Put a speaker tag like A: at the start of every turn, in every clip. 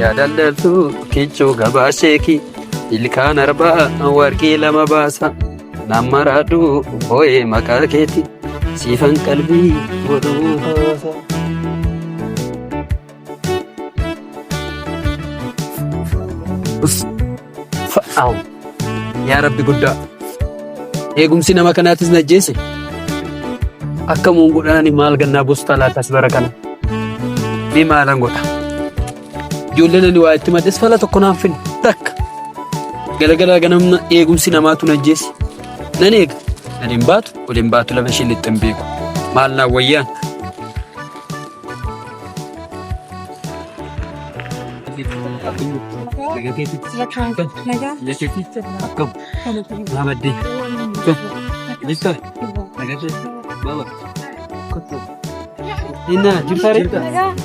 A: yaadallaltu kichuu gabaasheeki ilkaan arbaa warqii lama baasa namaraadhu boo'ee maqaa keeti siifan qalbii godhuu haasa. Fa'aawu yaa rabbi guddaa eegumsi nama kanaatis najjeesse akka muunguudhaani maal gannaa boostaa laatas bara kana ni maalan godha ijoolleen ani waa itti maddes fala tokko naaf finne takka galagala ganamna eegumsi namaatu najjeesse nan eega nan hin baatu ol hin baatu lama isheen itti hin beeku maal naa wayyaan. Inna jirtare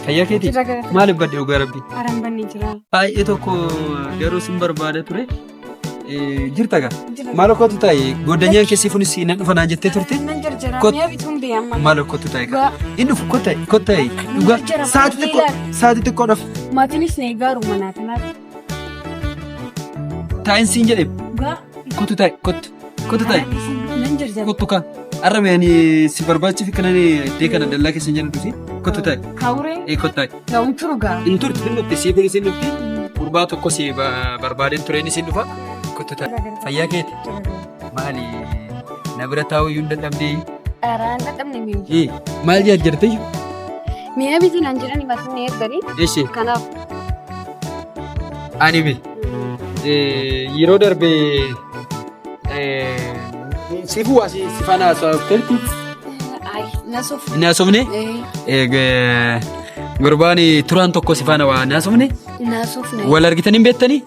A: kayya keeti maal badde uga rabbi
B: aran banni jira
A: ay tokko garuu sin barbaada ture jirta ga maal okkotu ta'i godanyaan keessi funis nan dhufa naan jettee turte
B: nan jarjara mi'a bituun beeyamma
A: maal okkotu ta'i inni kotta'i dhuga saati xiqqoo dhaf
B: maatiinis ne gaaru manaa kanaaf
A: taa'in siin jedhe kottu ta'i
B: nan jarjara
A: kottu ka arrame ani si barbaachifi kanani iddee kana dallaa keessa hin jennu kottu ta'i
B: kaawuree
A: kotta'i
B: gaa'uun turu gaa
A: in turti finnutti si funis hin dhufti gurbaa tokko si barbaadeen tureen isin dhufa kottu ta'i fayyaa keeti maali na bira taa'uu iyyuu hin dadhabdee
B: araan dadhabne mi'u
A: maal jarjarte
B: mi'a bitiin an jedhani matiin eegganii
A: eeshe
B: kanaaf
A: ani be yeroo darbe sifu asi sifana soofteerti
B: ay nasuuf
A: naasofne gurbaan turaan tokko sifana waa naasofne
B: nasuufne
A: wal argitanii beektanii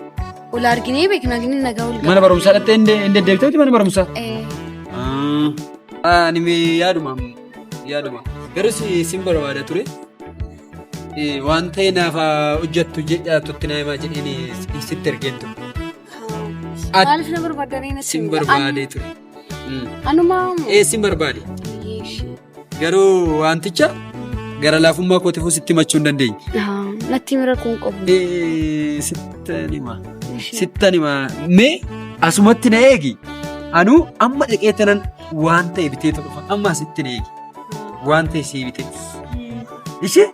B: wal arginee beekna gini nagaa wal
A: mana barumsaa dhattee inde deebiteeti mana barumsaa ani me yaaduma garuu sin barbaada ture waan ta'e naaf hojjettu jedhaatutti na himaa jedheen sitti ergeen ture
B: maaliif na barbaadanii na
A: sin barbaadee ture
B: anuma
A: sin barbaade garuu wanticha gara laafummaa kootiifuu sitti himachuu hin dandeenye
B: natti mira kun qabu
A: sittan hima mee asumatti na eegi anuu amma dhaqeetanan waan ta'e bitee dhufa amma sitti na eegi waan ta'e sii bitee ishee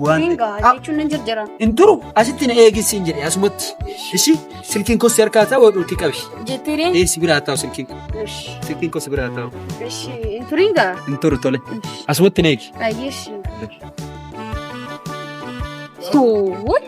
A: waan
B: jechuun nan jarjara
A: hin turu asitti na eegisiin jedhe asumatti ishee silkiin koo si harkaa taa'u wadhuutti qabi
B: jettiree
A: si biraa taa'u silkiin koo si biraa taa'u
B: hin turinga
A: hin turu tole asumatti na eegi
B: ayyeeshi tuuwwan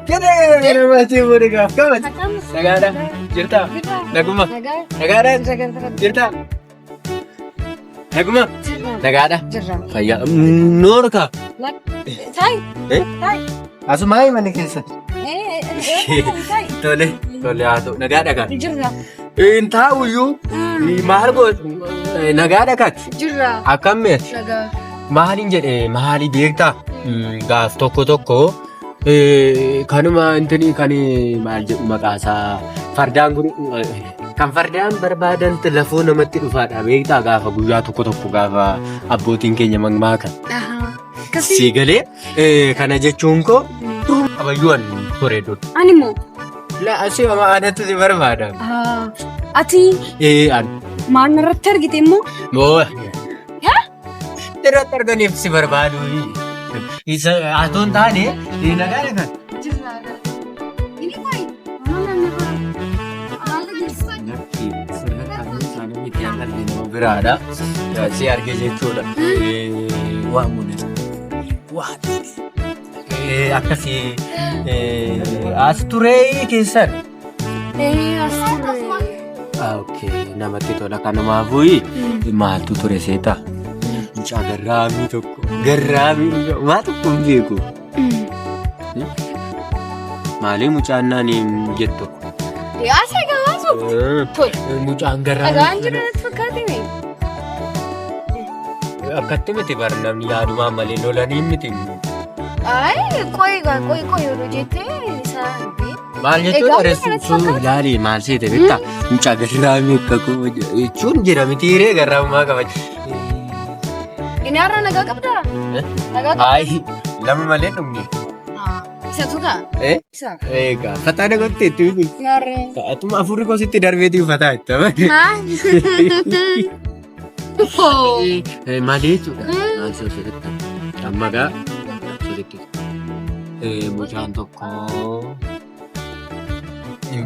A: Kene masih boleh gaf kawan. Negara jirta. Naguma. Negara jirta. Naguma. Negara. Fayya nur ka.
B: Sai. Sai.
A: Asumai mana kesa. Tole atu negara ka.
B: Jirra.
A: Inta uyu mahargo negara ka.
B: Jirra.
A: Akamme.
B: Naga.
C: Mahalin jedhe mahali beekta gaaf tokko kanuma intini kan maal jedhu maqaasaa fardaan kun kan fardaan barbaadan lafoo namatti dhufaadha beektaa gaafa guyyaa tokko gaafa abbootiin keenya mamaakan si galee kana jechuun koo abayyuun toreeddoon
B: animmoo
C: la asii mama aanatti si barbaada
B: ati
C: an
B: maal narratti argite immoo
C: irratti arganiif si barbaadu isa atoon taane nagaa kan biraadha si arge jechuudha waan munis waan akkasii as turee keessan
B: as turee
C: okay namatti tola kanumaafuu maaltu ture seeta mucaa garraamii tokko maa tokko hin beeku maali mucaan naaniin jettu
B: yaasa gabaasu
C: mucaan garraamii
B: dhagaan jiran fakkaatime
C: akkatti miti bar namni yaadumaa malee lolanii miti.
B: Ay, koi yeroo jettee isaa
C: Maal jechuun adeemsisu ilaali maal seete beektaa mucaa garraamii akka jechuun jira mitiiree garraamummaa qaba.
B: Inni har'a nagaa qabdaa? Nagaa qabdaa?
C: Ayi lama malee dhumni.
B: Isa tuutaa? Isa.
C: Egaa fataa nagooti itti.
B: Naarree.
C: Ta'atuma afurri kositti darbeetii fataa itti. Maal jechuudha? Maal sosochootti? Amma gaa sosochootti. Mucaan tokko hin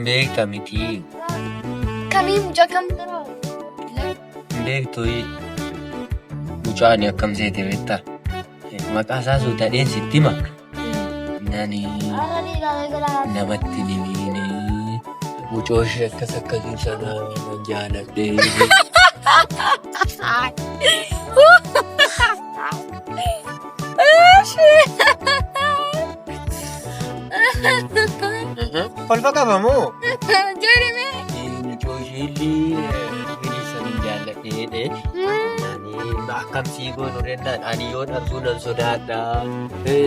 C: beekta miti.
B: Kamii mucaa kam?
C: Hin beektu mucaan akkam seete beektaa? Maqaa isaa suutadheen sitti hima. Nani namatti ni miine mucoo ishee akkasiin sana nan jaaladhe. Kolfa qabamoo?
B: Jedhame.
C: Mucoo ishee bineensa ni jaaladhe. Akkam goonu rennaan ani yoon arguu nan sodaadha.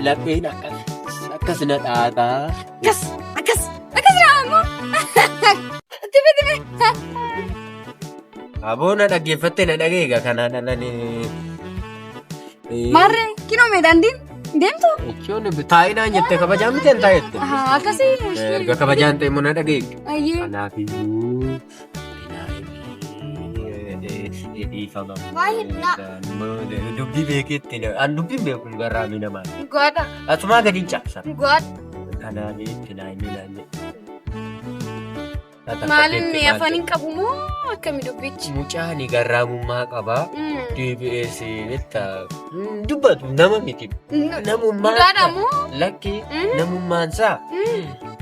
C: Lapheen akkas na dhaata.
B: Akkas raamoo. Tibe.
C: Aboo na dhaggeeffatte na dhageega kanaan alani.
B: Maarree kinoo meedaandiin deemtu?
C: Jechuun taa'inaan jettee kabajaan miti hin taa'ette.
B: Akkasii.
C: Erga kabajaan ta'e immoo na dhageega.
B: Ayyee.
C: Kanaafiyyuu. Dhiifama. Dubbii beeketti an dubbiin beekuun garraamii namaa.
B: Goota.
C: Asumaa gadi cabsa.
B: Goota.
C: Kanaan itti naannoo.
B: Maal inni afaan hin qabu moo akkamii dubbichi?
C: Mucaan garraamummaa qaba. DBS netta dubbatu nama miti. Namummaa.
B: Dhugaadha moo?
C: Lakki namummaan isaa.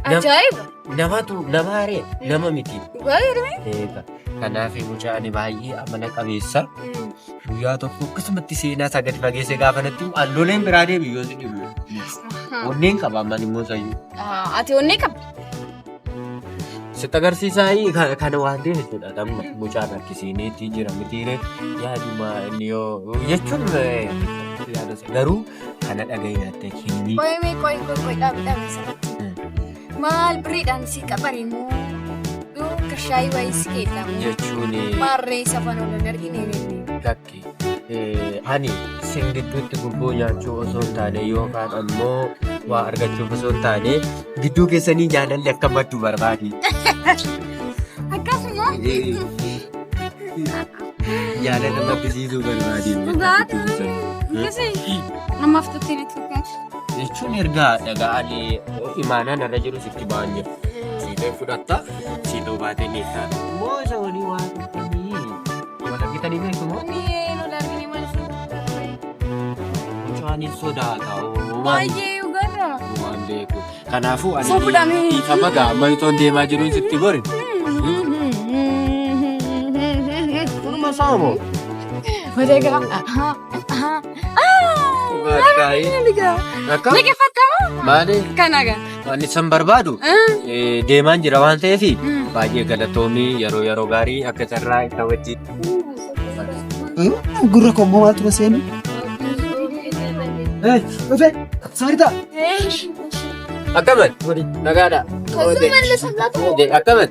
B: Ajaa'iba.
C: Namatu namaaree nama miti.
B: Dhugaadha.
C: Kanaaf mucaan baay'ee amala qabeessa. Guyyaa tokko akkasumatti seenaa isaa gadi fageessee gaafa natti alooleen biraa deebi'u yoo dhibu. Onneen qaba amman immoo sayyuu.
B: Ati onnee qabdi?
C: Sitti agarsiisaa kana waan ta'eef jechuudha. Amma mucaan akkasiineetti jira mitiiree yaaduma inni yoo jechuun garuu kana dhaga'ee himii.
B: Qoy dhaabee sanatti. Maal biriidhaan si qabaree moo? Shaayii wayii si keessamu.
C: Jechuun.
B: Maarree safan ol hin argine.
C: Kakki. Ani sin gidduutti gubboo nyaachuu osoo hin taane yookaan ammoo waa argachuuf osoo hin taane gidduu keessanii jaalalli akka maddu barbaadi.
B: Akkasuma.
C: Jaalala maddisiisuu barbaadi.
B: Akkasii. Namaaf tutti ni fakkaata.
C: Jechuun ergaa dhaga'anii imaanaan irra jiru sitti ba'an jiru. Siitee fudhatta siitoo baatee ni taata. Moo isa walii waan dhuftanii wal argitanii beeku moo?
B: Wal argine malee.
C: Mucaanis sodaata.
B: Baay'ee ugaadha.
C: Waan beeku. Kanaafuu ani dhiifama gaamma itoon deemaa jiruun sitti gori. Kunuma saamoo?
B: Wadeegaa.
C: Akka?
B: Naqeeffatamoo?
C: Maali?
B: Kanaga.
C: Waan isan barbaadu deemaan jira waan ta'eef baay'ee galatoomii yeroo gaarii akka carraa isa wajjin.
A: Gurra kommoo maaltu na seenu? Dhufee saaritaa.
C: Akkamat nagaadha. Akkamat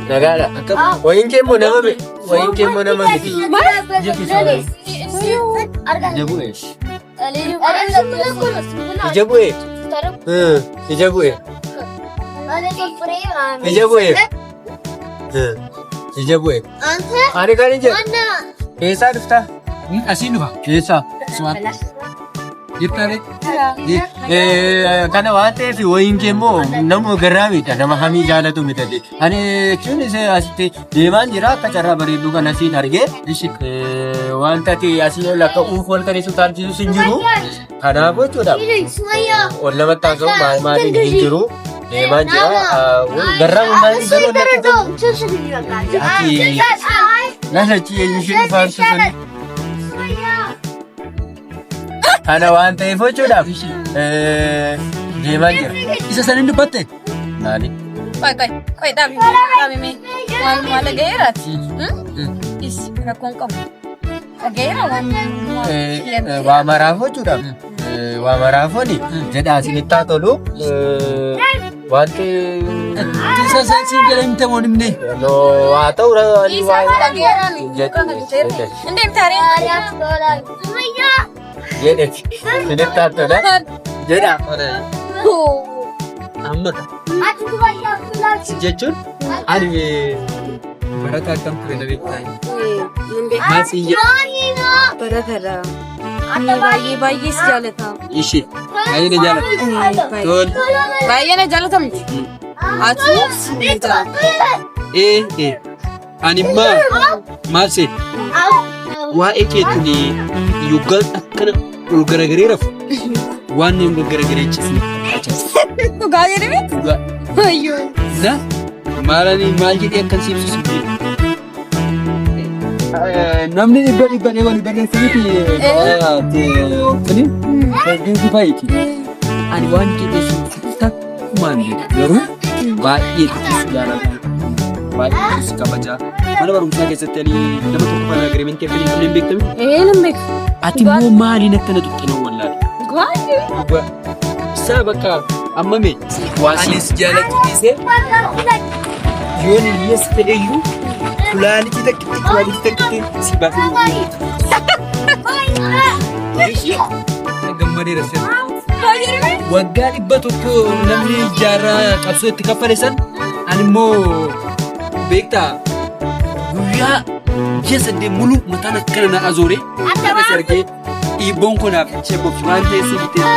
C: nagaadha. Wayiin keemmoo nama miti. Ija bu'ee. Ani kan ija. Keessaa dhuftaa?
A: Asiin dhufa.
C: Keessaa. Kana waan ta'eef wayiin keemmoo nama garraamiidha. Nama hamii jaalatu miti. Ani jechuun asitti deemaan jira akka carraa bareedduu kan asiin argee. Waan ta'eef asiin ol akka wal kaneessu taasisus hin jiru. Kanaaf jechuudha. Ol namatti taasisuun maaliin hin jiru. Deemaan jira. Garraamummaan garuu natti tolu. Lasachi eenyushin faarsu suni. Kana waan ta'eef jechuudhaaf deemaa jira.
A: Isa saniin dubbatte?
C: Naani?
B: Qoy dhaabime. Waan dhaga'eeraati. Rakkoon qabu.
C: Waa maraafoo jechuudha. Waa maraafooni jedhaa isinitti haa tolu. Wanti
A: Isa siin gala himte moo himne?
C: haa ta'u jedhe isinitti haa tola jedha.
A: Amma jechuun ani barataa akkam ture na beektaa? Maal siin jedha?
B: Baratadha. Baay'ee si jaalata.
A: Ishee baay'ee na jaalata. Tol.
B: Baay'ee na jaalata miti. Ati si jaalata.
A: Ani maal see? Waa'ee keetiin yookaan akkana ol garagareeraaf waan inni ol garagareechifne.
B: Dhugaa jedhame?
A: Dhugaa.
B: Ayyoo.
A: Maal jedhee akkan siibsisu? Namni dhibba wali barreessaniiti dinqii faayiti. Ani waan jedhee siibsisu takkumaan garuu baay'ee si jaalata. Baay'ee si kabajaa. Mana barumsaa keessatti nama tokko fana agreementii akka hin beektamin?
B: Nan beeka.
A: Ati immoo maaliin akkana tuqqinoo wallaale?
B: Dhugaa.
A: Isaa bakka ammame anis jaalatu dhiisee yoon hiyyeessa ta'eyyuu kulaalitti takkitti si baasee gammadeera sirna. Waggaa 100 namni jaarraa qabsoo itti kaffale san ani immoo beektaa guyyaa 8 mulu mataan akkana na azoore akkas argee dhiibboon konaaf cheeboof waan ta'e si bitee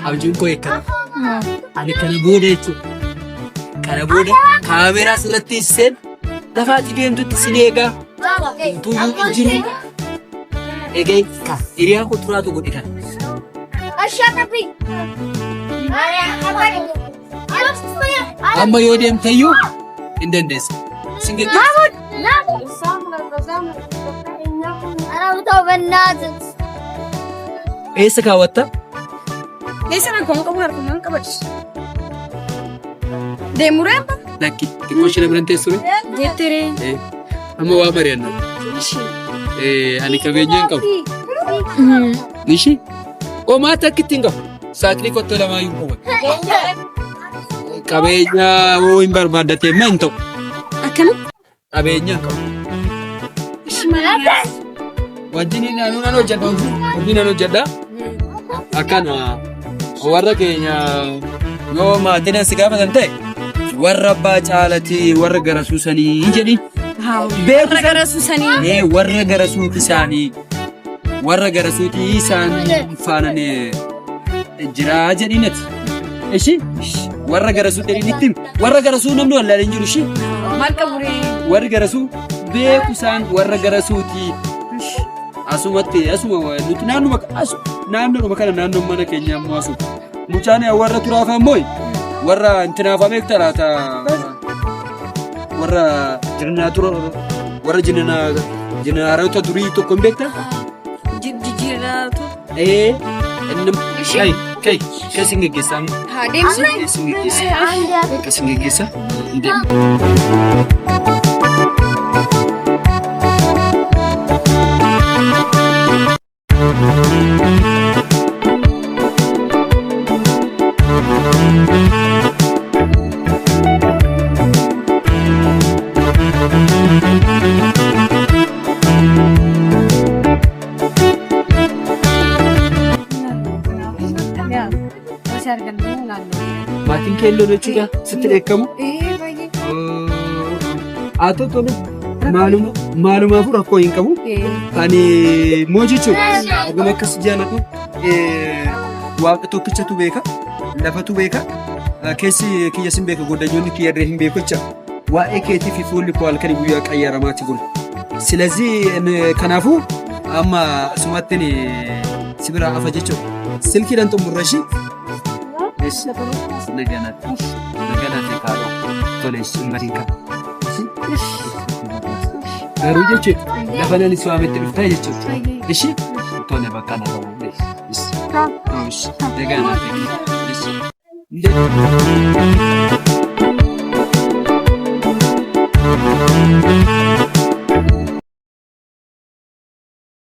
A: abjuun koo eeggata. Ani kana booda jechuudha. Kana booda kaameeraa asirratti hisseen lafaatti deemtutti sin eegaa. Tuyyuu jiru. Egaa hiriyaa koo turaatu godhe kana. Amma yoo deemteyyuu hin dandeessa. Sin geggeessa. Eessa kaawwatta?
B: Eessa nan kuma qabu harkumaan qabadhi. Deemuree amma?
A: Lakki xiqqoo ishee na biran teessure?
B: Jettiree.
A: Amma waa mari'anna. Ani qabeenya hin qabu. Ishii? Oomaatti akkitti hin qabu. Saakilii qottoo lamaayyuu qabu. Qabeenya hoo hin barbaaddatee ma hin ta'u?
B: Akkana?
A: Qabeenya hin qabu. Wajjin nan hojjedha. Akkana warra keenya yoo maatiin as gaafatan ta'e warra abbaa caalati warra gara suusanii hin jedhin.
B: Warra gara suusanii?
A: Warra gara suuti isaanii warra gara suuti isaan faanaan jiraa jedhinati. Ishii warra gara suu jedhinitti warra gara suu namni wallaalee hin jiru ishii.
B: Maal qaburee?
A: Warri gara suu beeku isaan warra gara suuti. Asumatti nuti naannoo kana naannoo mana keenya ammoo asu mucaan warra turaaf ammoo warra intinaafamee talaata warra jinnaarota durii tokko hin beektaa?
B: Jijjiirraatu.
A: Kai sin geggeessaa.
B: Haa deemsu.
A: Sin geggeessaa. Maatiin keelloo jechuudha sitti beekamu. Haa ta'u tolu maalumaafuu rakkoo hin qabu. Ani moo jechuudha akkuma akkas jaalladhu waaqa tokkichatu beeka lafatu beeka keessi kiyya sin beeka goddayoonni kiyya irree hin beeku jecha waa'ee keetii fi fuulli koo halkanii guyyaa qayyaramaatti bula. Silazii kanaafuu amma asumattiin si biraa hafa jechuudha. Silkiidhaan xumurra ishii. Naganaati kaadha. Tolees ummatiin qaba. Garuu jechuudha lafa nan iswaametti dhuftaa jechuudha. Ishii tole bakka na ta'uu
B: Ha.
A: Deegaa na ta'e.